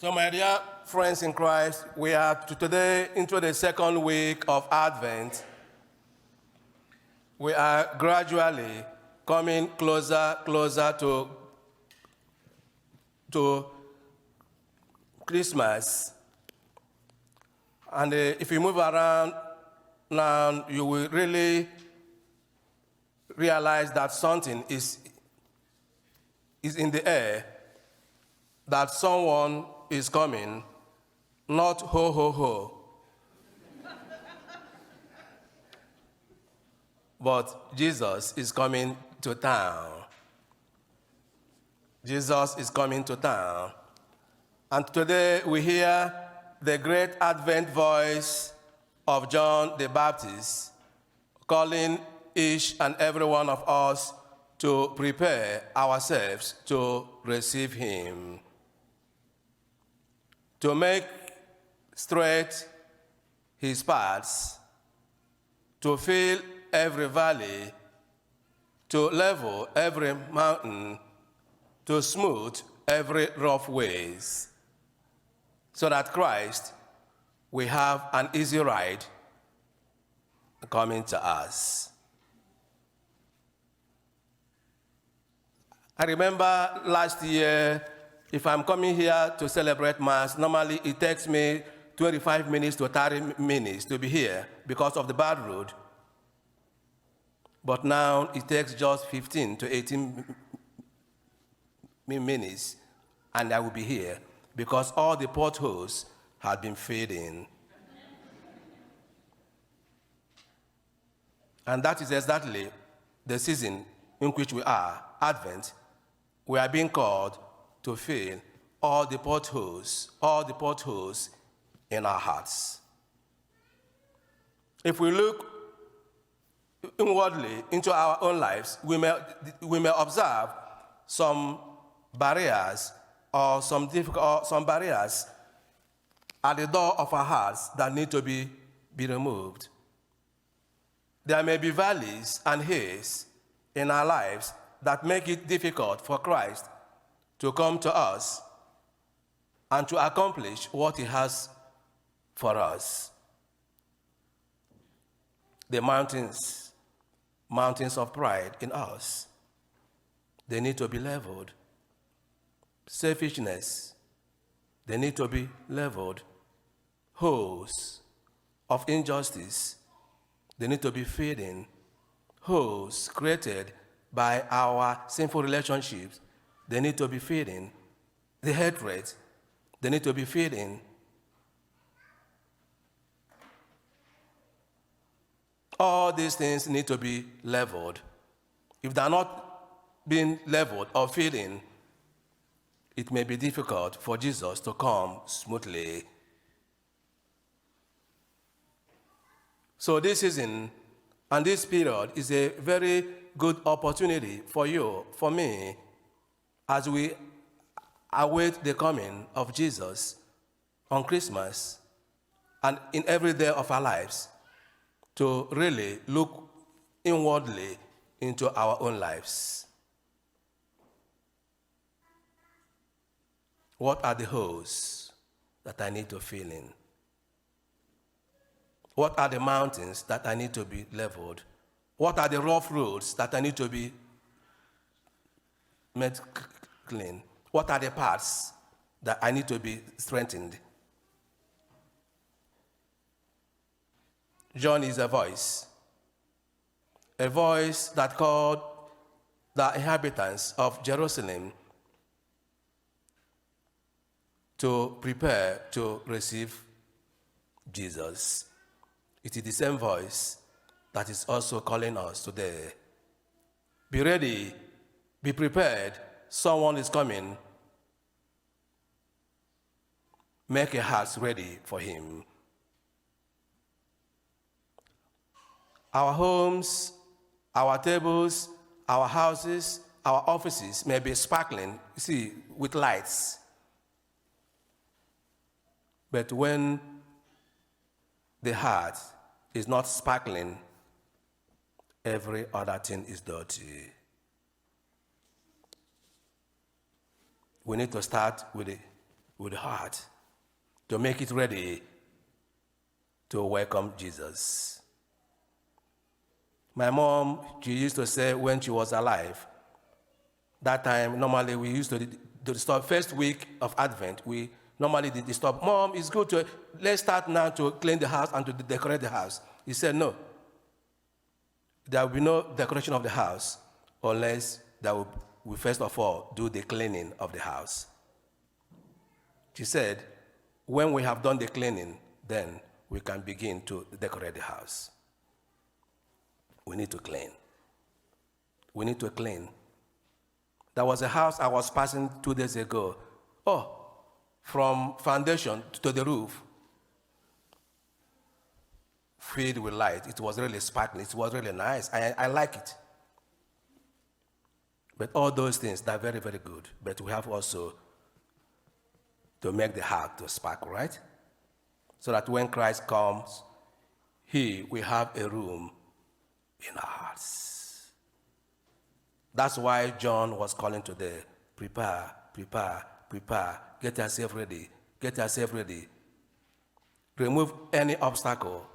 So, my dear friends in Christ, we are today into the second week of Advent. We are gradually coming closer to Christmas. And if you move around now, you will really realize that something is in the air, that someone is coming, not ho, ho, ho. But Jesus is coming to town. Jesus is coming to town. And today we hear the great Advent voice of John the Baptist calling each and every one of us to prepare ourselves to receive him, to make straight his paths, to fill every valley, to level every mountain, to smooth every rough ways, so that Christ will have an easy ride coming to us. I remember last year, if I'm coming here to celebrate Mass, normally it takes me 25 minutes to 30 minutes to be here because of the bad road. But now it takes just 15 to 18 minutes, and I will be here because all the potholes have been filled in. And that is exactly the season in which we are, Advent. We are being called to fill all the potholes in our hearts. If we look inwardly into our own lives, we may observe some barriers or some barriers at the door of our hearts that need to be removed. There may be valleys and hills in our lives that make it difficult for Christ to come to us and to accomplish what he has for us. The mountains of pride in us, they need to be leveled. Selfishness, they need to be leveled. Holes of injustice, they need to be filled in. Holes created by our sinful relationships, they need to be filled in. The hatred, they need to be filled in. All these things need to be leveled. If they're not being leveled or filled in, it may be difficult for Jesus to come smoothly. So this season and this period is a very good opportunity for you, for me, as we await the coming of Jesus on Christmas and in every day of our lives, to really look inwardly into our own lives. What are the holes that I need to fill in? What are the mountains that I need to be leveled? What are the rough roads that I need to be made clean? What are the paths that I need to be strengthened? John is a voice that called the inhabitants of Jerusalem to prepare to receive Jesus. It is the same voice that is also calling us today. Be ready, be prepared, someone is coming. Make your hearts ready for him. Our homes, our tables, our houses, our offices may be sparkling, with lights. But when the heart is not sparkling, every other thing is dirty. We need to start with with the heart to make it ready to welcome Jesus. My mom, she used to say when she was alive, that time, normally we used to stop first week of Advent, we normally did stop. Mom, it's good to, let's start now to clean the house and to decorate the house. He said, no. There will be no decoration of the house unless we first of all do the cleaning of the house. She said, when we have done the cleaning, then we can begin to decorate the house. We need to clean. We need to clean. There was a house I was passing 2 days ago. Oh, from foundation to the roof, filled with light. It was really sparkling. It was really nice. I like it. But all those things, they're very, very good. But we have also to make the heart to sparkle, right? So that when Christ comes, he will have a room in our hearts. That's why John was calling today, prepare, prepare, prepare. Get yourself ready. Get yourself ready. Remove any obstacle,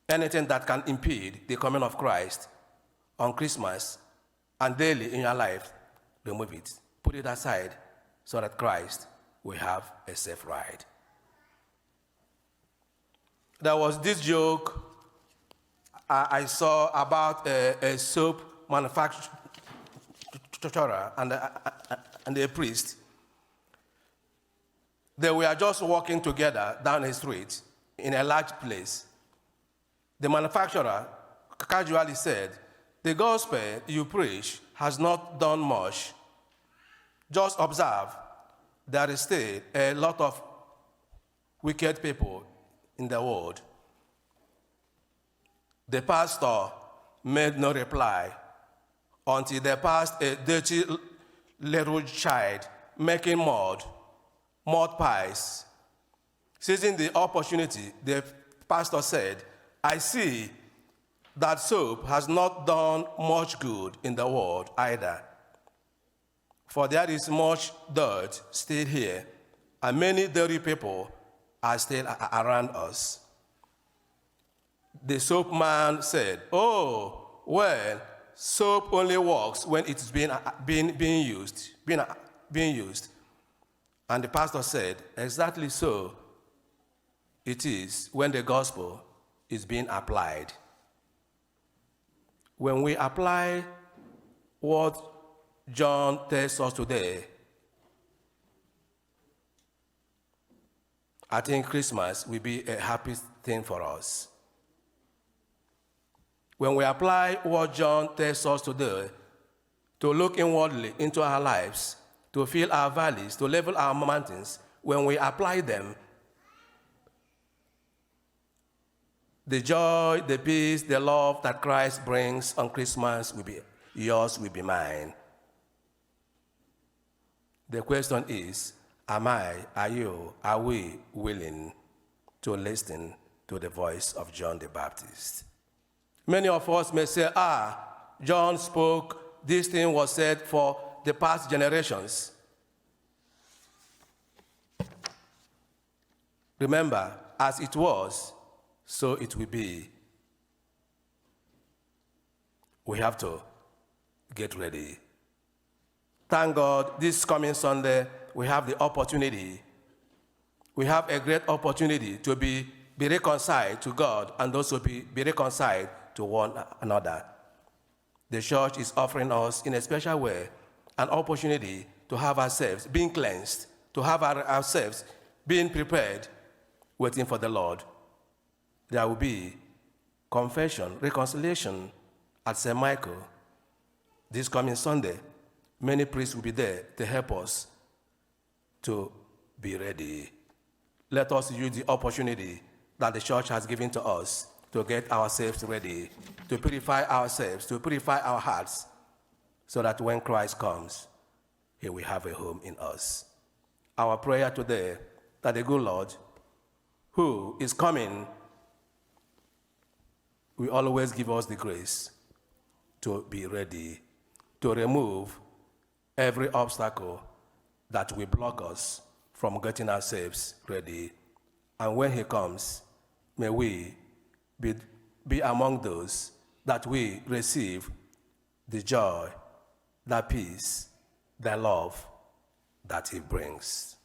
anything that can impede the coming of Christ on Christmas and daily in your life. Remove it. Put it aside so that Christ will have a safe ride. There was this joke I saw about a soap manufacturer and a priest. They were just walking together down a street in a large place. The manufacturer casually said, "The gospel you preach has not done much. Just observe, there is still a lot of wicked people in the world." The pastor made no reply until they passed a dirty little child making mud pies. Seizing the opportunity, the pastor said, "I see that soap has not done much good in the world either. For there is much dirt still here, and many dirty people are still around us." The soap man said, "Oh, well, soap only works when it's being used. And the pastor said, "Exactly so it is when the gospel is being applied. When we apply what John tells us today, I think Christmas will be a happy thing for us. When we apply what John tells us today, to look inwardly into our lives, to fill our valleys, to level our mountains, when we apply them, the joy, the peace, the love that Christ brings on Christmas will be yours, will be mine. The question is, are you, are we willing to listen to the voice of John the Baptist? Many of us may say, John spoke, this thing was said for the past generations. Remember, as it was, so it will be. We have to get ready. Thank God, this coming Sunday, we have the opportunity. We have a great opportunity to be reconciled to God and also be reconciled to one another. The church is offering us, in a special way, an opportunity to have ourselves being cleansed, to have ourselves being prepared, waiting for the Lord. There will be confession, reconciliation at St. Michael this coming Sunday. Many priests will be there to help us to be ready. Let us use the opportunity that the church has given to us to get ourselves ready, to purify ourselves, to purify our hearts, so that when Christ comes, he will have a home in us. Our prayer today, that the good Lord, who is coming, will always give us the grace to be ready, to remove every obstacle that will block us from getting ourselves ready. And when he comes, may we be among those that we receive the joy, the peace, the love that he brings.